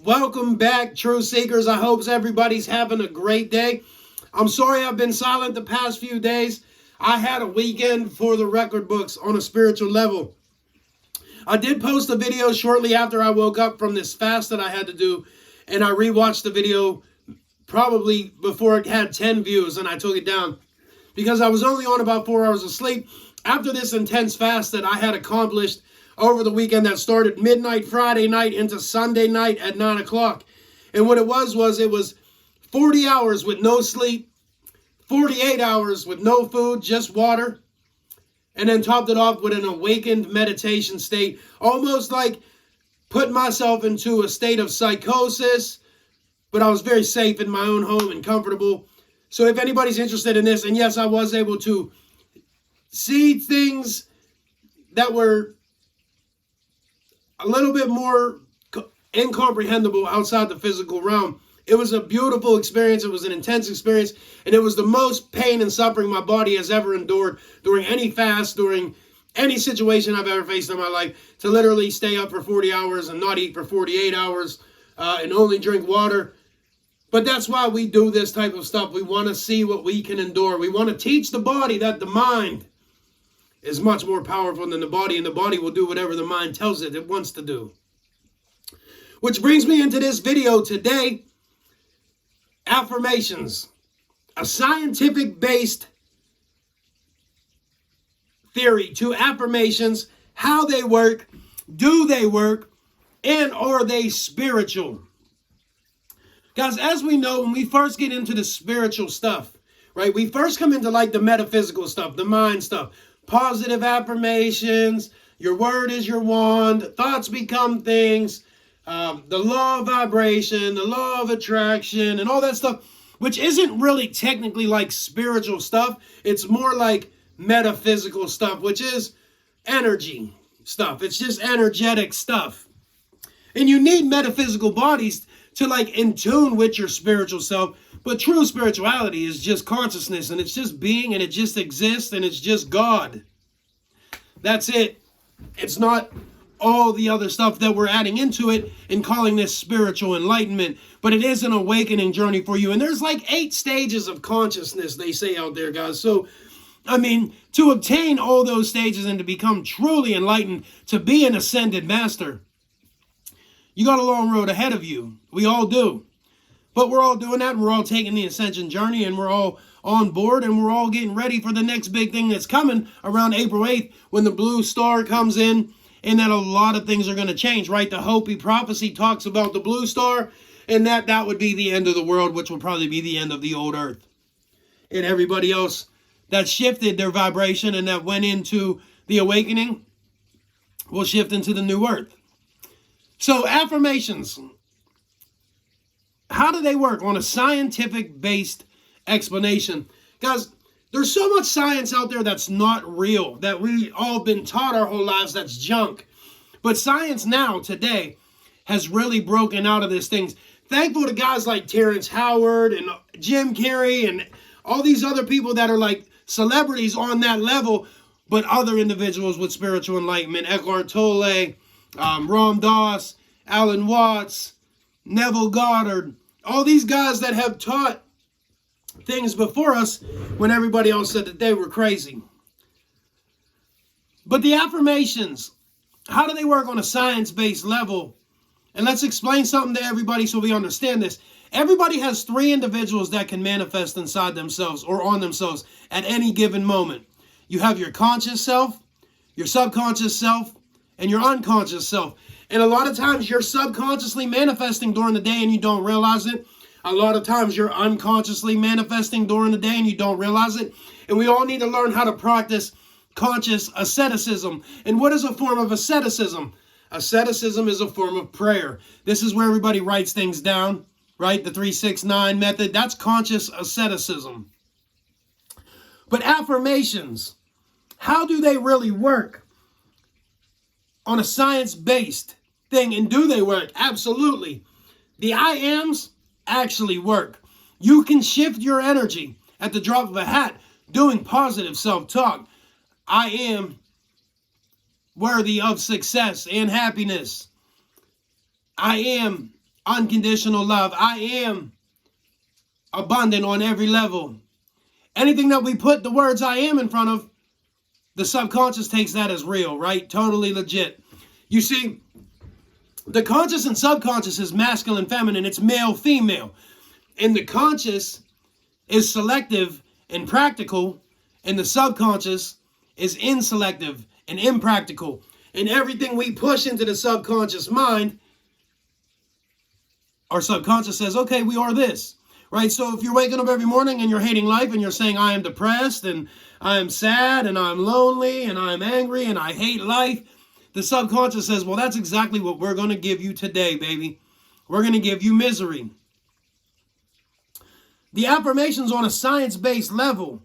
Welcome back, True Seekers. I hope everybody's having a great day. I'm sorry I've been silent the past few days. I had a weekend for the record books on a spiritual level. I did post a video shortly after I woke up from this fast that I had to do, and I rewatched the video probably before it had 10 views, and I took it down because I was only on about 4 hours of sleep after this intense fast that I had accomplished over the weekend that started midnight Friday night into Sunday night at 9 o'clock. And what it was 40 hours with no sleep, 48 hours with no food, just water, and then topped it off with an awakened meditation state, almost like put myself into a state of psychosis, but I was very safe in my own home and comfortable. So if anybody's interested in this, and yes, I was able to see things that were a little bit more incomprehensible outside the physical realm. It was a beautiful experience. It was an intense experience. And it was the most pain and suffering my body has ever endured during any fast, during any situation I've ever faced in my life, to literally stay up for 40 hours and not eat for 48 hours and only drink water. But that's why we do this type of stuff. We want to see what we can endure. We want to teach the body that the mind is much more powerful than the body, and the body will do whatever the mind tells it wants to do. Which brings me into this video today, affirmations, a scientific-based theory to affirmations, how they work, do they work, and are they spiritual? Guys, as we know, when we first get into the spiritual stuff, right, we first come into like the metaphysical stuff, the mind stuff. Positive affirmations, your word is your wand, thoughts become things, the law of vibration, the law of attraction, and all that stuff, which isn't really technically like spiritual stuff. It's more like metaphysical stuff, which is energy stuff. It's just energetic stuff. And you need metaphysical bodies to like in tune with your spiritual self. But true spirituality is just consciousness, and it's just being, and it just exists, and it's just God. That's it. It's not all the other stuff that we're adding into it and calling this spiritual enlightenment, but it is an awakening journey for you. And there's like 8 stages of consciousness, they say out there, guys. So, I mean, to obtain all those stages and to become truly enlightened, to be an ascended master, you got a long road ahead of you. We all do. But we're all doing that, and we're all taking the ascension journey, and we're all on board, and we're all getting ready for the next big thing that's coming around April 8th when the blue star comes in, and that a lot of things are going to change, right? The Hopi prophecy talks about the blue star, and that would be the end of the world, which will probably be the end of the old earth. And everybody else that shifted their vibration and that went into the awakening will shift into the new earth. So affirmations, how do they work on a scientific-based explanation? Guys, there's so much science out there that's not real, that we all been taught our whole lives that's junk. But science now, today, has really broken out of these things. Thankful to guys like Terrence Howard and Jim Carrey and all these other people that are like celebrities on that level, but other individuals with spiritual enlightenment, Eckhart Tolle, Ram Dass, Alan Watts, Neville Goddard, all these guys that have taught things before us when everybody else said that they were crazy. But the affirmations, how do they work on a science-based level? And let's explain something to everybody so we understand this. Everybody has 3 individuals that can manifest inside themselves or on themselves at any given moment. You have your conscious self, your subconscious self, and your unconscious self. And a lot of times you're subconsciously manifesting during the day and you don't realize it. A lot of times you're unconsciously manifesting during the day and you don't realize it. And we all need to learn how to practice conscious asceticism. And what is a form of asceticism? Asceticism is a form of prayer. This is where everybody writes things down, right? The 3-6-9 method. That's conscious asceticism. But affirmations, how do they really work on a science-based thing? And do they work? Absolutely. The I ams actually work. You can shift your energy at the drop of a hat doing positive self-talk. I am worthy of success and happiness. I am unconditional love. I am abundant on every level. Anything that we put the words I am in front of, the subconscious takes that as real, right? Totally legit. You see, the conscious and subconscious is masculine, feminine. It's male, female. And the conscious is selective and practical, and the subconscious is inselective and impractical. And everything we push into the subconscious mind, our subconscious says, okay, we are this, right? So if you're waking up every morning and you're hating life and you're saying, I am depressed and I am sad and I'm lonely and I'm angry and I hate life, the subconscious says, well, that's exactly what we're going to give you today, baby. We're going to give you misery. The affirmations on a science-based level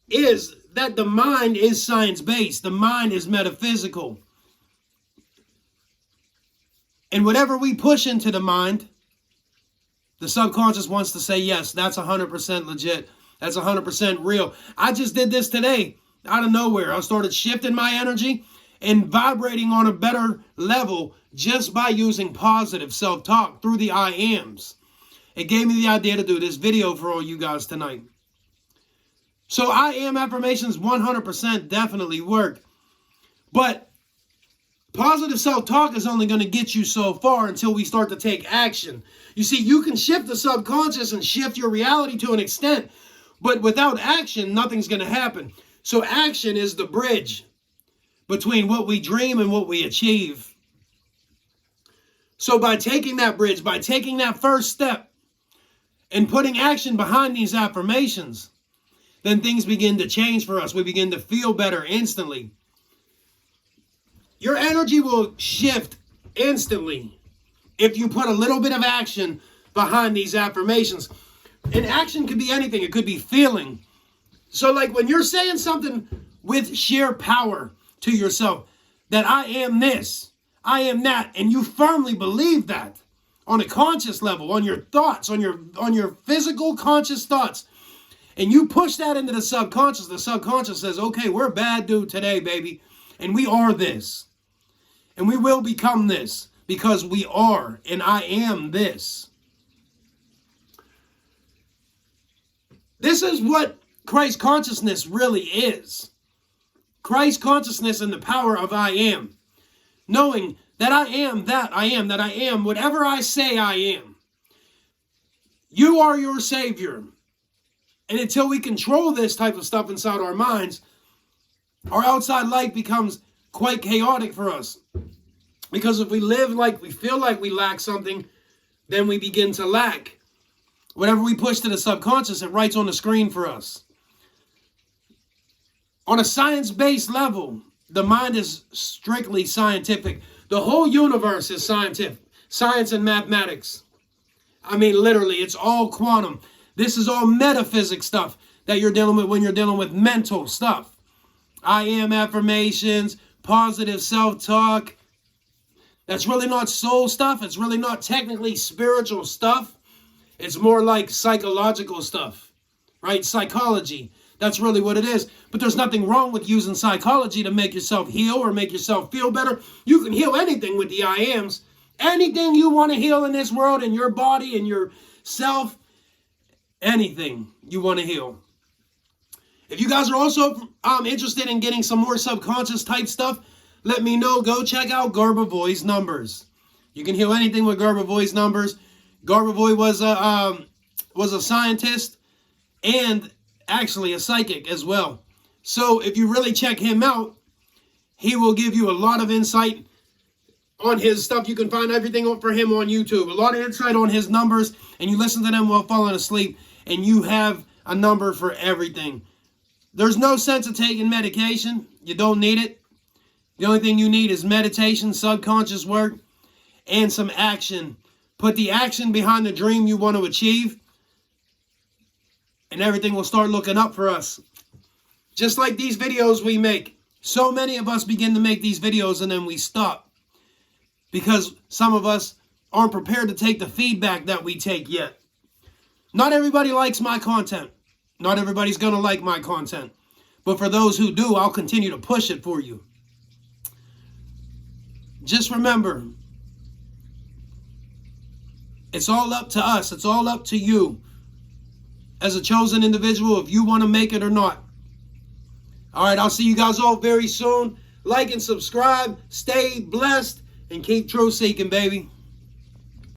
is that the mind is science-based. The mind is metaphysical. And whatever we push into the mind, the subconscious wants to say, yes, that's 100% legit. That's 100% real. I just did this today out of nowhere. I started shifting my energy and vibrating on a better level just by using positive self-talk through the I ams. It gave me the idea to do this video for all you guys tonight. So I am affirmations 100% definitely work. But positive self-talk is only going to get you so far until we start to take action. You see, you can shift the subconscious and shift your reality to an extent, but without action, nothing's going to happen. So action is the bridge between what we dream and what we achieve. So by taking that bridge, by taking that first step and putting action behind these affirmations, then things begin to change for us. We begin to feel better instantly. Your energy will shift instantly if you put a little bit of action behind these affirmations. And action could be anything. It could be feeling. So like when you're saying something with sheer power to yourself, that I am this, I am that, and you firmly believe that on a conscious level, on your thoughts, on your physical conscious thoughts, and you push that into the subconscious says, okay, we're a bad dude today, baby, and we are this. And we will become this because we are, and I am this. This is what Christ consciousness really is. Christ consciousness and the power of I am. Knowing that I am that I am, that I am whatever I say I am. You are your Savior. And until we control this type of stuff inside our minds, our outside life becomes quite chaotic for us. Because if we live like we feel like we lack something, then we begin to lack. Whatever we push to the subconscious, it writes on the screen for us. On a science-based level, the mind is strictly scientific. The whole universe is scientific. Science and mathematics. I mean, literally, it's all quantum. This is all metaphysics stuff that you're dealing with when you're dealing with mental stuff. I am affirmations, positive self-talk. That's really not soul stuff. It's really not technically spiritual stuff. It's more like psychological stuff, right? Psychology. That's really what it is. But there's nothing wrong with using psychology to make yourself heal or make yourself feel better. You can heal anything with the I ams. Anything you want to heal in this world, in your body, in yourself, anything you want to heal. If you guys are also interested in getting some more subconscious type stuff, let me know. Go check out Garbovoy's numbers. You can heal anything with Garbovoy's numbers. Garbovoy was a scientist and actually a psychic as well. So if you really check him out, he will give you a lot of insight on his stuff. You can find everything for him on YouTube. A lot of insight on his numbers, and you listen to them while falling asleep, and you have a number for everything. There's no sense of taking medication. You don't need it. The only thing you need is meditation, subconscious work, and some action. Put the action behind the dream you want to achieve, and everything will start looking up for us. Just like these videos we make. So many of us begin to make these videos and then we stop. Because some of us aren't prepared to take the feedback that we take yet. Not everybody likes my content. Not everybody's going to like my content. But for those who do, I'll continue to push it for you. Just remember, It's all up to us. It's all up to you as a chosen individual if you want to make it or not. All right, I'll see you guys all very soon. Like and subscribe. Stay blessed and keep truth seeking, baby.